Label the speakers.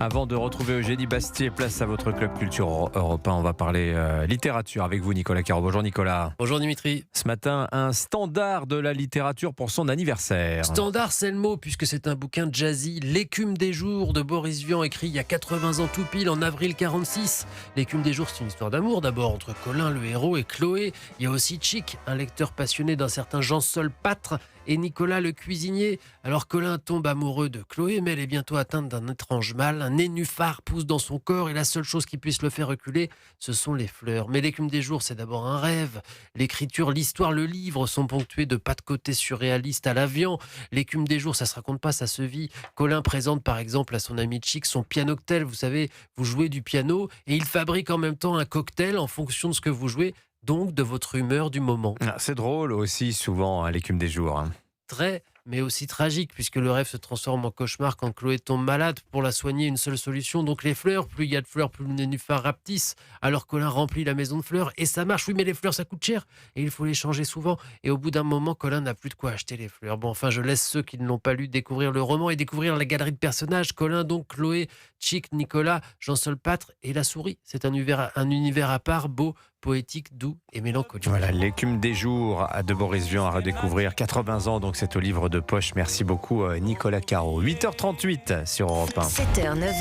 Speaker 1: Avant de retrouver Eugénie Bastier, place à votre club culture européen. On va parler littérature avec vous, Nicolas Caro. Bonjour Nicolas.
Speaker 2: Bonjour Dimitri.
Speaker 1: Ce matin, un standard de la littérature pour son anniversaire.
Speaker 2: Standard, c'est le mot, puisque c'est un bouquin jazzy, L'écume des jours de Boris Vian, écrit il y a 80 ans tout pile, en avril 46. L'écume des jours, c'est une histoire d'amour d'abord, entre Colin, le héros, et Chloé. Il y a aussi Chic, un lecteur passionné d'un certain Jean-Sol Pâtre, et Nicolas, le cuisinier. Alors Colin tombe amoureux de Chloé, mais elle est bientôt atteinte d'un étrange mal. Un nénuphar pousse dans son corps, et la seule chose qui puisse le faire reculer, ce sont les fleurs. Mais l'écume des jours, c'est d'abord un rêve. L'écriture, l'histoire, le livre sont ponctués de pas de côté surréalistes à la Vian. L'écume des jours, ça se raconte pas, ça se vit. Colin présente par exemple à son ami Chic son pianoctel. Vous savez, vous jouez du piano et il fabrique en même temps un cocktail en fonction de ce que vous jouez, donc de votre humeur du moment.
Speaker 1: C'est drôle aussi, souvent, hein, l'écume des jours. Hein.
Speaker 2: Très, mais aussi tragique, puisque le rêve se transforme en cauchemar quand Chloé tombe malade. Pour la soigner, une seule solution, donc les fleurs. Plus il y a de fleurs, plus le nénuphar rapetisse. Alors Colin remplit la maison de fleurs, et ça marche. Oui, mais les fleurs, ça coûte cher, et il faut les changer souvent. Et au bout d'un moment, Colin n'a plus de quoi acheter les fleurs. Bon, enfin, je laisse ceux qui ne l'ont pas lu découvrir le roman et découvrir la galerie de personnages. Colin, donc, Chloé, Chic, Nicolas, Jean-Sol Pâtre et la souris. C'est un univers à part, beau, poétique, doux et mélancolique.
Speaker 1: Voilà, l'écume des jours de Boris Vian à redécouvrir. 80 ans, donc c'est au livre de poche. Merci beaucoup, Nicolas Caro. 8h38 sur Europe 1.
Speaker 3: 7h, 9h.